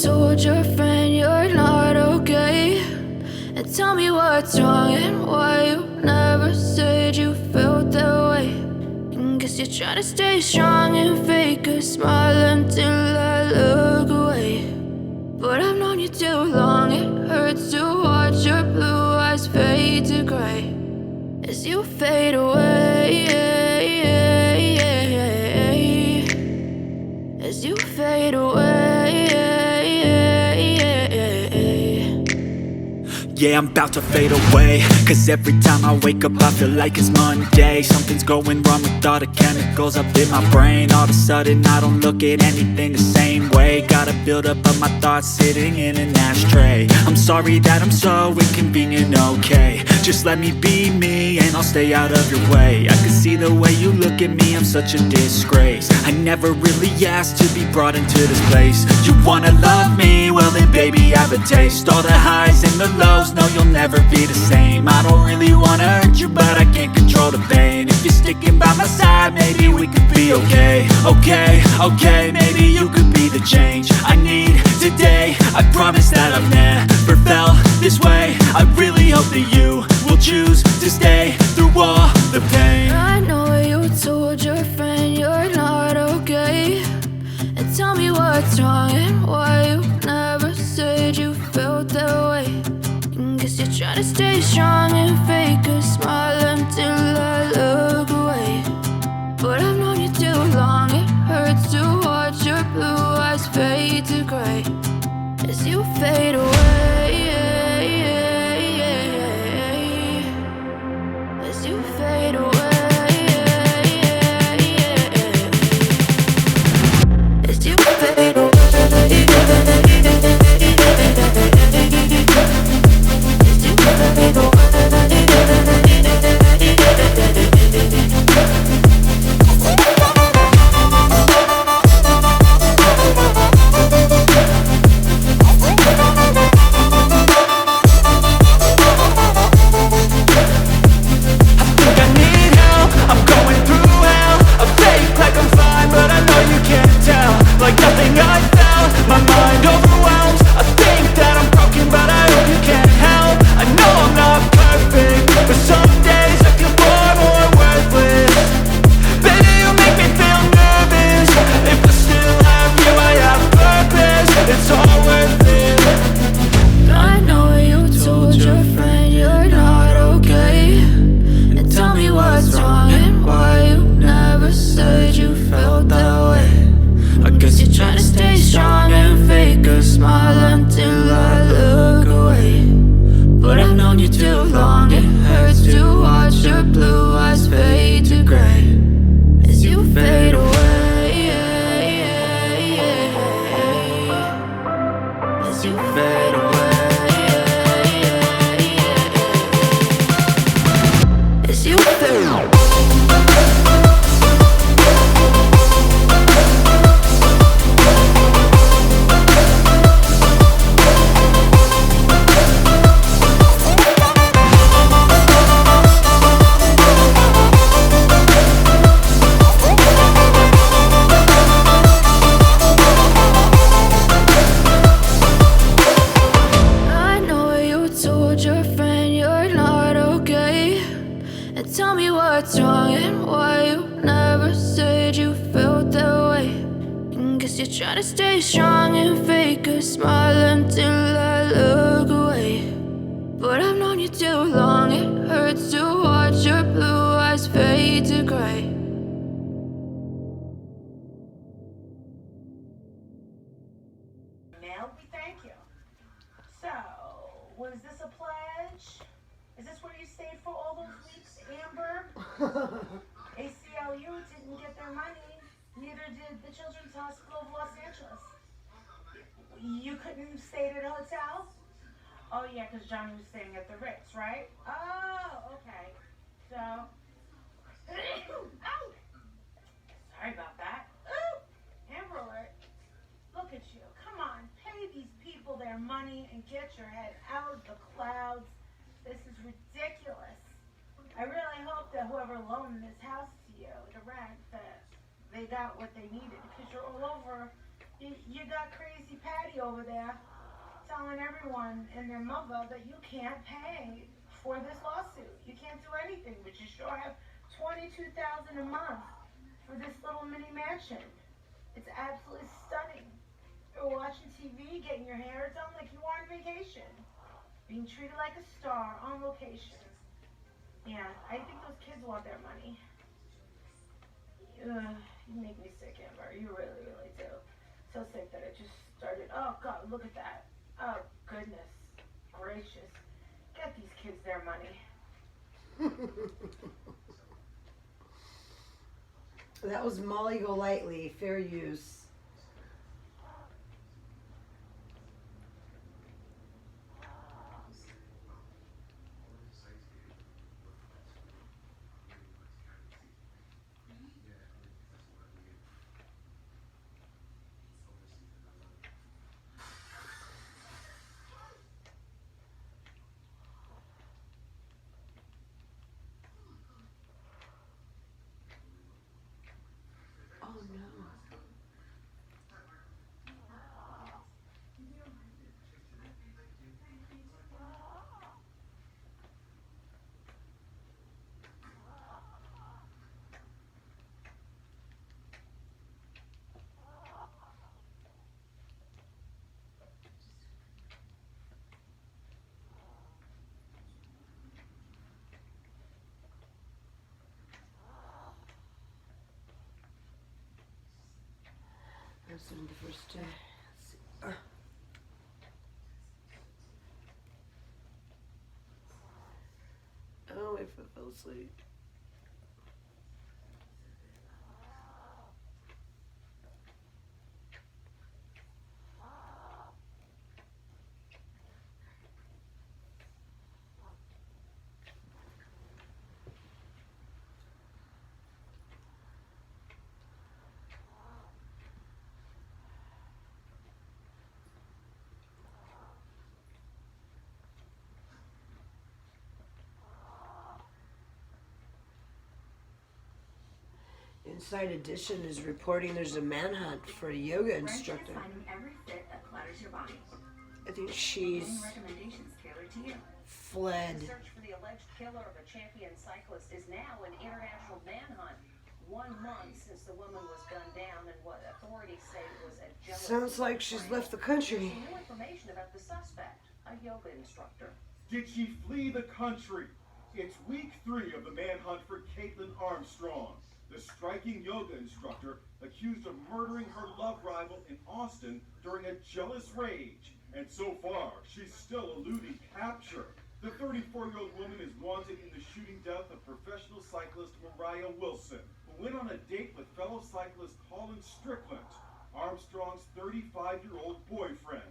told your friend you're not okay, and tell me what's wrong and why you never said you felt that way. And guess you're trying to stay strong and fake a smile until I look away. But I've known you too long, it hurts to watch your blue eyes fade to gray as you fade away, as you fade away. Yeah, I'm about to fade away, cause every time I wake up I feel like it's Monday. Something's going wrong with all the chemicals up in my brain. All of a sudden I don't look at anything the same way. Gotta build up of my thoughts sitting in an ashtray. I'm sorry that I'm so inconvenient, okay. Just let me be me and I'll stay out of your way. I can see the way you look at me, I'm such a disgrace. I never really asked to be brought into this place. You wanna love me? Well then baby I have a taste. All the highs and the lows, no you'll never be the same. I don't really wanna hurt you but I can't control the pain. If you're sticking by my side maybe we could be okay. Okay, maybe you could be the change I need today. I promise that I've never felt this way. I really hope that you will choose to stay through all the pain. I know you told your friend you're not okay, and tell me what's wrong and why you never said you felt that way. And guess you're trying to stay strong and fake a smile until I look away. But I've known you too long, it hurts to watch your blue eyes fade to gray as you fade away, as you fade away, as you fade away. Try to stay strong and fake a smile until I look away. But I've known you too long, it hurts to watch your blue eyes fade to gray. Now we thank you. So, was this a pledge? Is this where you stayed for all those weeks, Amber? ACLU didn't get their money. Neither did the Children's Hospital of Los Angeles. You couldn't stay at a hotel? Oh yeah, because Johnny was staying at the Ritz, right? Oh, okay. So, oh, sorry about that. Ooh, Amber Alert. Look at you. Come on, pay these people their money and get your head out of the clouds. This is ridiculous. I really hope that whoever loaned this house to you to rent, that they got what they needed, because you're all over, You got crazy Patty over there telling everyone and their mother that you can't pay for this lawsuit. You can't do anything, but you sure have $22,000 a month for this little mini mansion. It's absolutely stunning. You're watching TV, getting your hair done like you are on vacation, being treated like a star on location. Yeah, I think those kids want their money. You make me sick, Amber. You really, really do. So sick that it just started. Oh, God, look at that. Oh, goodness gracious. Get these kids their money. That was Molly Golightly, fair use. Oh no. That's in the first day. Let's see. Oh, if I fell asleep. Inside Edition is reporting there's a manhunt for a yoga instructor. I think she's fled. The search for the alleged killer of a champion cyclist is now an international manhunt. 1 month since the woman was gunned down and what authorities say was a jealous... Sounds like she's left the country. Some new information about the suspect, a yoga instructor. Did she flee the country? It's week 3 of the manhunt for Caitlin Armstrong, the striking yoga instructor accused of murdering her love rival in Austin during a jealous rage. And so far, she's still eluding capture. The 34-year-old woman is wanted in the shooting death of professional cyclist Mariah Wilson, who went on a date with fellow cyclist Colin Strickland, Armstrong's 35-year-old boyfriend.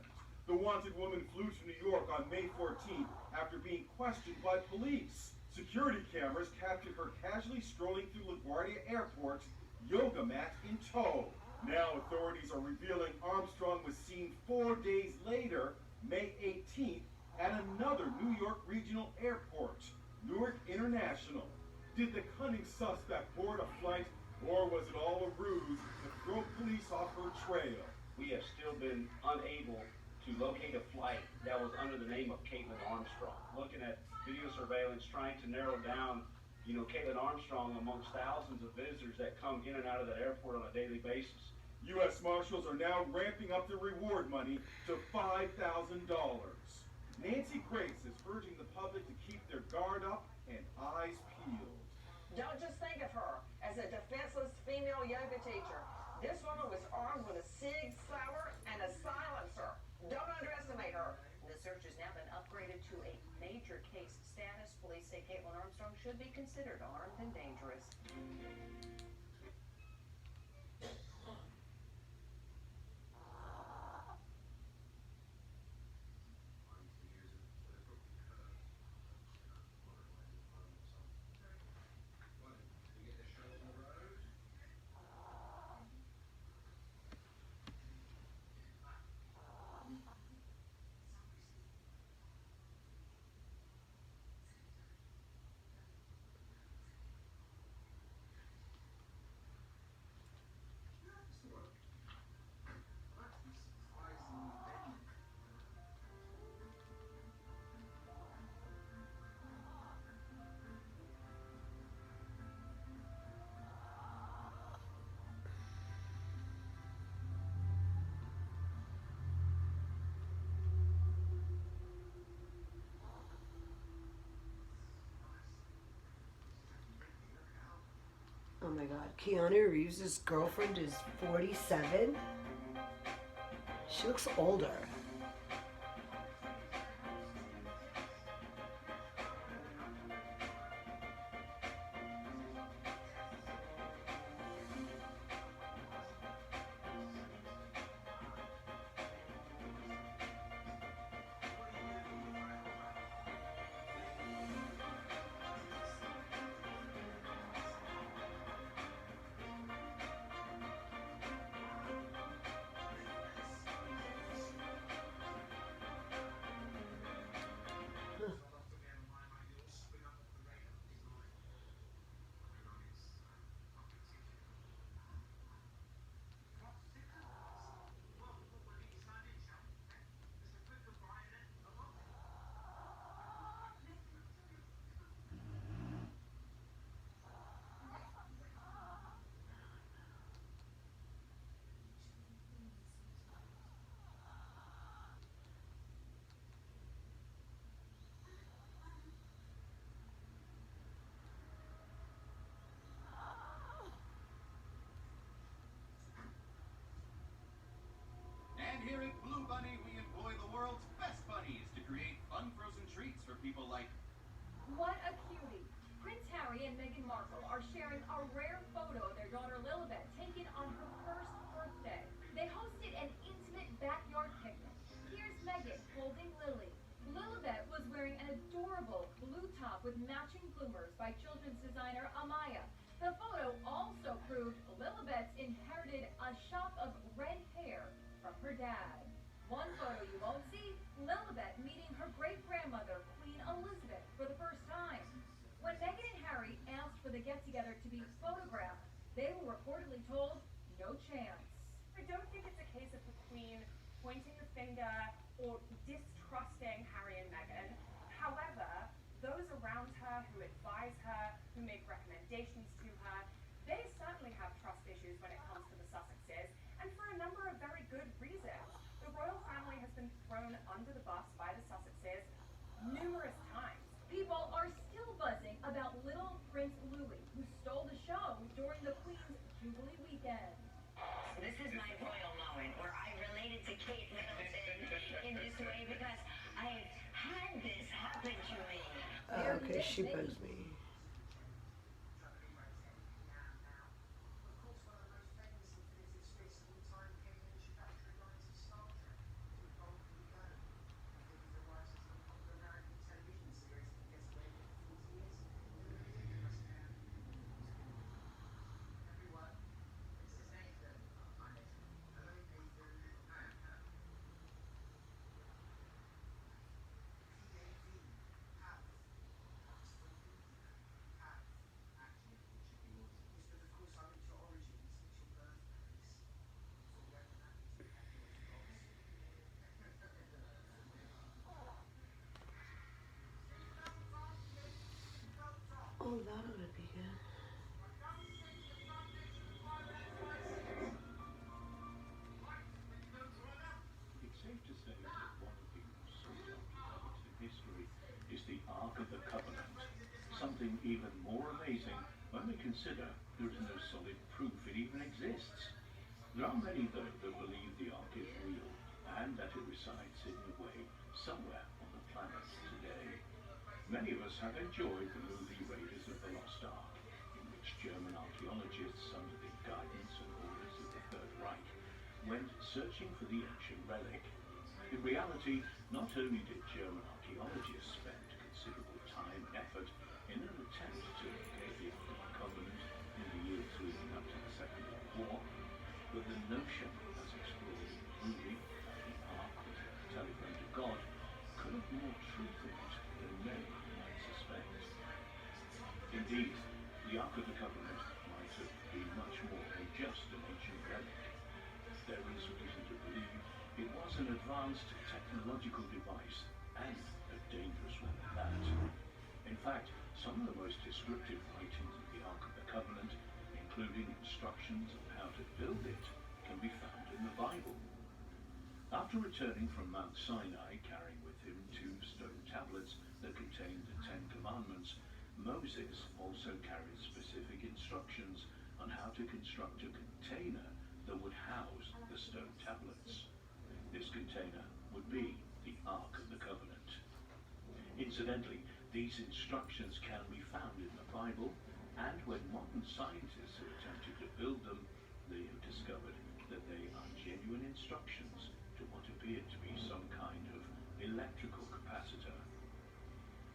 The wanted woman flew to New York on May 14th after being questioned by police. Security cameras captured her casually strolling through LaGuardia Airport, yoga mat in tow. Now authorities are revealing Armstrong was seen 4 days later, May 18th, at another New York regional airport, Newark International. Did the cunning suspect board a flight, or was it all a ruse to throw police off her trail? We have still been unable to locate a flight that was under the name of Caitlin Armstrong. Looking at video surveillance, trying to narrow down, Caitlin Armstrong amongst thousands of visitors that come in and out of that airport on a daily basis. U.S. Marshals are now ramping up the reward money to $5,000. Nancy Grace is urging the public to keep their guard up and eyes peeled. Don't just think of her as a defenseless female yoga teacher. This woman was armed with a SIG sauer and a silencer. Don't underestimate her. The search has now been upgraded to a major case status. Police say Caitlin Armstrong should be considered armed and dangerous. my god. Keanu Reeves' girlfriend is 47. She looks older. And here at Blue Bunny, we employ the world's best bunnies to create fun frozen treats for people like... What a cutie. Prince Harry and Meghan Markle are sharing a rare photo of their daughter Lilibet taken on her first birthday. They hosted an intimate backyard picnic. Here's Meghan holding Lily. Lilibet was wearing an adorable blue top with matching bloomers by children's designer Amaya. The photo also proved Lilibet's inherited a shock of red hair from her dad. One photo you won't see, Lilibet meeting her great-grandmother, Queen Elizabeth, for the first time. When Meghan and Harry asked for the get-together to be photographed, they were reportedly told no chance. I don't think it's a case of the Queen pointing the finger or distrusting Harry and Meghan. However, those around her who advise her, who make recommendations to her, they certainly have trust issues when it comes to the Sussexes, and for a number of very good reasons. The royal family has been thrown under the bus by the Sussexes numerous times. People are still buzzing about little Prince Louis, who stole the show during the Queen's Jubilee weekend. This is my royal moment where I related to Kate Middleton in this way because I've had this happen to me. Okay, she bugs me. Oh, that ought to be good. It's safe to say that one of the most sought after relics in history is the Ark of the Covenant. Something even more amazing when we consider there is no solid proof it even exists. There are many, though, that believe the Ark is real and that it resides hidden away somewhere on the planet today. Many of us have enjoyed the movie Raiders of the Lost Ark, in which German archaeologists, under the guidance and orders of the Third Reich, went searching for the ancient relic. In reality, not only did German archaeologists spend considerable time and effort in an attempt to locate the Ark of the Covenant in the years leading up to the Second World War, but the notion, as explored in the movie, that the Ark was a telephone to God, could have more truth in it than many might suspect. Indeed, the Ark of the Covenant might have been much more than just an ancient relic. There is reason to believe it was an advanced technological device, and a dangerous one at that. In fact, some of the most descriptive writings of the Ark of the Covenant, including instructions on how to build it, can be found in the Bible. After returning from Mount Sinai, carrying with him 2 stone tablets that contained the 10 Commandments, Moses also carried specific instructions on how to construct a container that would house the stone tablets. This container would be the Ark of the Covenant. Incidentally, these instructions can be found in the Bible, and when modern scientists have attempted to build them, they have discovered that they are genuine instructions to what appeared to be some kind of electrical capacitor.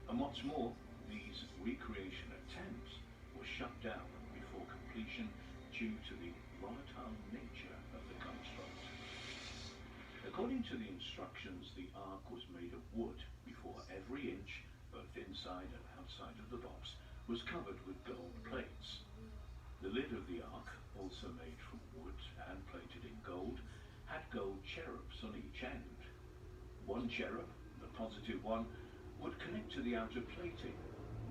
And what's more, these recreation attempts were shut down before completion due to the volatile nature of the construct. According to the instructions, the Ark was made of wood before every inch, both inside and outside of the box, was covered with gold plates. The lid of the Ark, also made from wood and plated in gold, had gold cherubs on each end. One cherub, the positive one, would connect to the outer plating,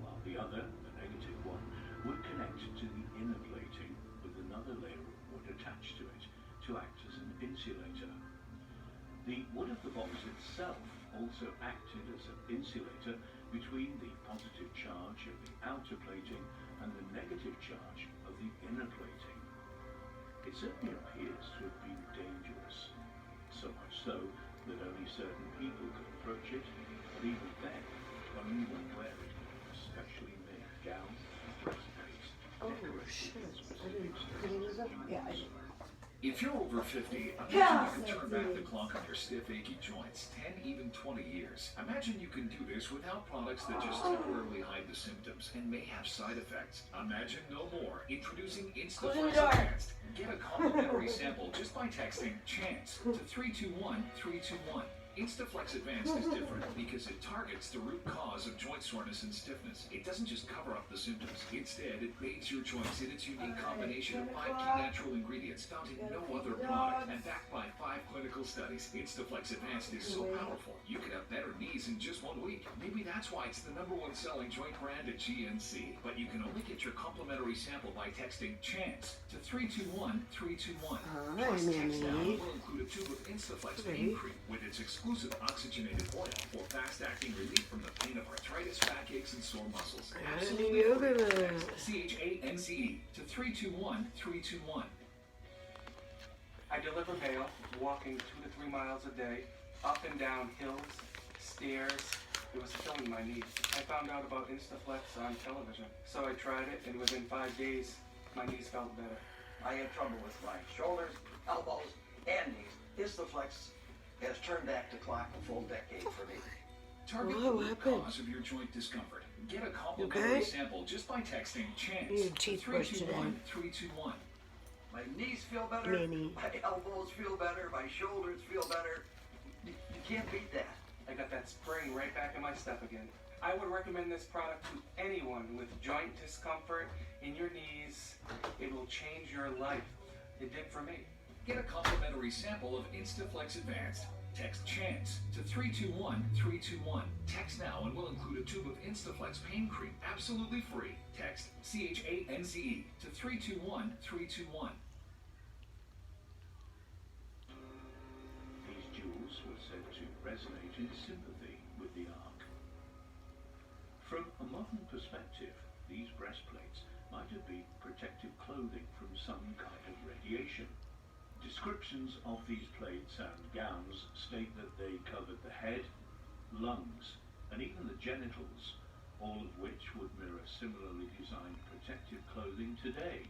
while the other, the negative one, would connect to the inner plating with another layer of wood attached to it to act as an insulator. The wood of the box itself also acted as an insulator between the positive charge of the outer plating and the negative charge of the inner plating. It certainly appears to have been dangerous, so much so that only certain people could approach it, and even then, only when wearing a specially made gown and breastplates decorated with specific stones. Yeah, I did. If you're over 50, imagine you can turn back the clock on your stiff, achy joints 10, even 20 years. Imagine you can do this without products that just temporarily hide the symptoms and may have side effects. Imagine no more. Introducing InstaFlex Advanced. Get a complimentary sample just by texting CHANCE to 321-321. InstaFlex Advanced is different because it targets the root cause of joint soreness and stiffness. It doesn't just cover up the symptoms. Instead, it bathes your joints in its unique combination of 5 key natural ingredients found in no other product and backed by 5 clinical studies. InstaFlex Advanced is so powerful, you can have better knees in just 1 week. Maybe that's why it's the #1 selling joint brand at GNC. But you can only get your complimentary sample by texting CHANCE to 321-321. Plus, text now will include a tube of InstaFlex pain cream with its exclusive oxygenated oil for fast-acting relief from the pain of arthritis, backaches, and sore muscles. Absolutely free. CHANCE to 321-321. I deliver mail, walking 2 to 3 miles a day, up and down hills, stairs. It was killing my knees. I found out about InstaFlex on television, so I tried it, and within 5 days, my knees felt better. I had trouble with my shoulders, elbows, and knees. InstaFlex has turned back the clock a full decade for me. Target the root cause of your joint discomfort. Get a complimentary sample just by texting CHANCE to 321-321. My knees feel better, my elbows feel better, my shoulders feel better. You can't beat that. I got that spring right back in my step again. I would recommend this product to anyone with joint discomfort in your knees. It will change your life. It did for me. Get a complimentary sample of InstaFlex Advanced. Text CHANCE to 321-321. Text now and we'll include a tube of InstaFlex pain cream absolutely free. Text CHANCE to 321-321. These jewels were said to resonate in sympathy with the Ark. From a modern perspective, these breastplates might have been protective clothing from some kind of radiation. Descriptions of these plates and gowns state that they covered the head, lungs, and even the genitals, all of which would mirror similarly designed protective clothing today.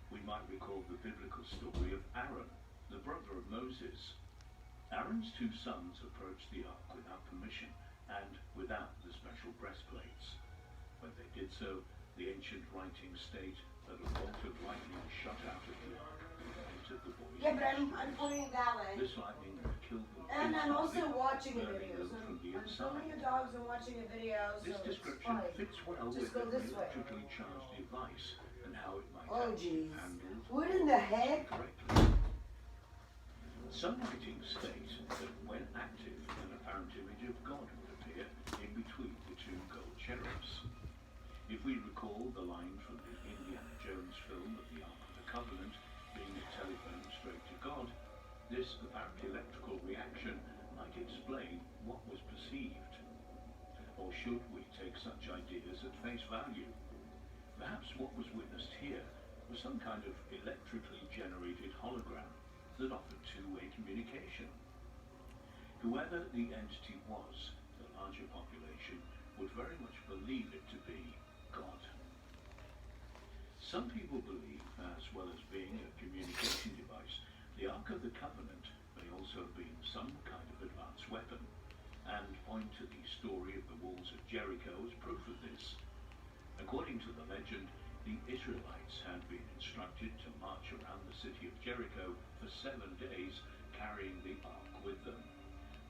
We might recall the biblical story of Aaron, the brother of Moses. Aaron's 2 sons approached the ark without permission and without the special breastplates. When they did so, the ancient writings state that a bolt of lightning shot out of the ark and entered the boys' Yeah, but I'm pointing that way. This lightning killed them. And I'm also watching a burning video. them So from the I'm filming inside. the dogs and watching a video. This So description it's fits well Just with go an this way. electrically charged device and how it might Oh, have been jeez. handled What in the heck? correctly. Some writings state that when active, an apparent image of God would appear in between the 2 gold cherubs. If we recall the line from the Indiana Jones film of the Ark of the Covenant being a telephone straight to God, this apparent electrical reaction might explain what was perceived. Or should we take such ideas at face value? Perhaps what was witnessed here was some kind of electrically generated hologram that offered two-way communication. Whoever the entity was, the larger population would very much believe it to be God. Some people believe, as well as being a communication device, the Ark of the Covenant may also have been some kind of advanced weapon, and point to the story of the walls of Jericho as proof of this. According to the legend, the Israelites had been instructed to march around the city of Jericho for 7 days, carrying the ark with them.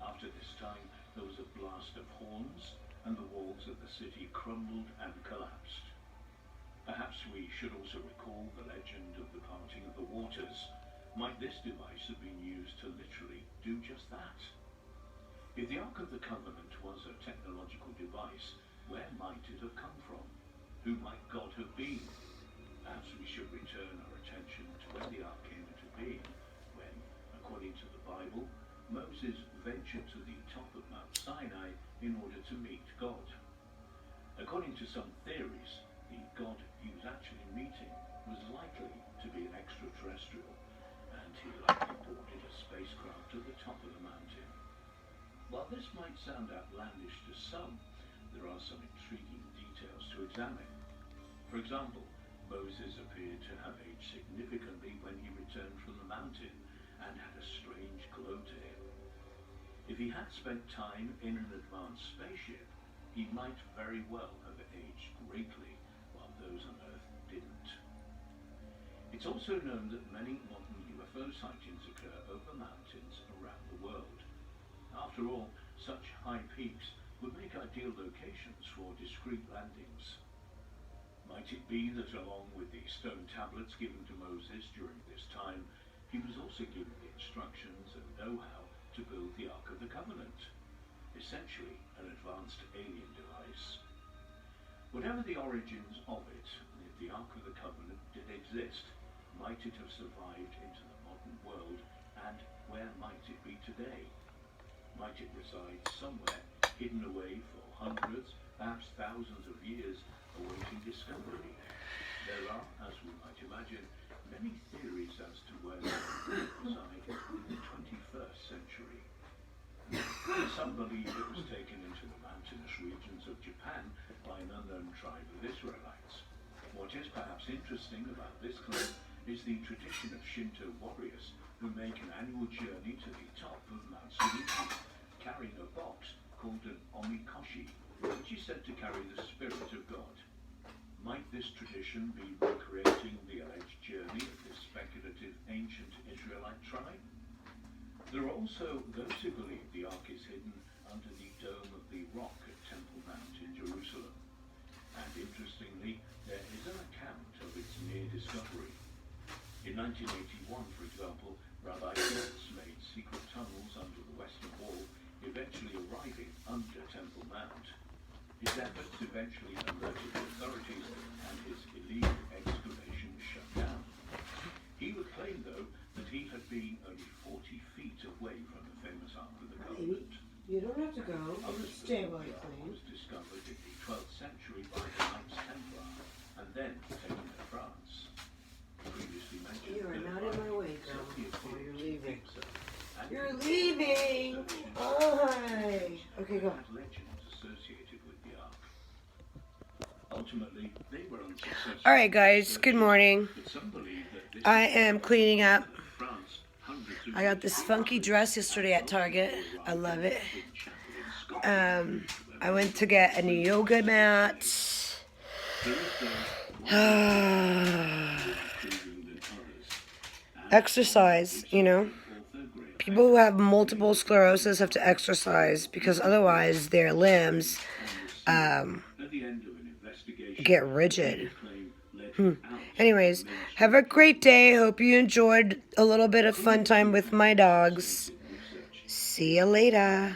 After this time, there was a blast of horns, and the walls of the city crumbled and collapsed. Perhaps we should also recall the legend of the parting of the waters. Might this device have been used to literally do just that? If the Ark of the Covenant was a technological device, where might it have come from? Who might God have been? Perhaps we should return our attention to when the Ark came into being, when, according to the Bible, Moses ventured to the top of Mount Sinai in order to meet God. According to some theories, the God he was actually meeting was likely to be an extraterrestrial, and he likely boarded a spacecraft to the top of the mountain. While this might sound outlandish to some, there are some intriguing details to examine. For example, Moses appeared to have aged significantly when he returned from the mountain and had a strange glow to him. If he had spent time in an advanced spaceship, he might very well have aged greatly, while those on Earth didn't. It's also known that many modern UFO sightings occur over mountains around the world. After all, such high peaks would make ideal locations for discreet landings. Might it be that along with the stone tablets given to Moses during this time, he was also given the instructions and know-how to build the Ark of the Covenant? Essentially, an advanced alien device. Whatever the origins of it, if the Ark of the Covenant did exist, might it have survived into the modern world, and where might it be today? Might it reside somewhere hidden away for hundreds, perhaps thousands of years, awaiting discovery? There are, as we might imagine, many theories as to where it might reside in the 21st century. Some believe it was taken into the mountainous regions of Japan by an unknown tribe of Israelites. What is perhaps interesting about this claim is the tradition of Shinto warriors who make an annual journey to the top of Mount Suzuki, carrying a box called an omikoshi, which is said to carry the spirit of God. Might this tradition be recreating the alleged journey of this speculative ancient Israelite tribe? There are also those who believe the Ark is hidden under the Dome of the Rock at Temple Mount in Jerusalem. And interestingly, there is an account of its near discovery. In 1981, for example, Rabbi Schultz made secret tunnels under the Western Wall, eventually arriving under Temple Mount. His efforts eventually alerted the authorities, and his illegal excavation was shut down. He would claim, though, that he had been only 40 feet away from the famous Ark of the Covenant. You don't have to go. You stay while you clean. Was discovered in the 12th century by the Knights Templar, and then taken to France. Previously mentioned. You are not in my way, girl. Oh, you're leaving. You're leaving! Oh, hi. Okay, go. Legends associated with the Ark. Ultimately, they were unsuccessful. All right, guys. Good morning. I am cleaning up. I got this funky dress yesterday at Target. I love it. I went to get a new yoga mat. Exercise, you know. People who have multiple sclerosis have to exercise because otherwise their limbs get rigid. Anyways, have a great day. Hope you enjoyed a little bit of fun time with my dogs. See you later.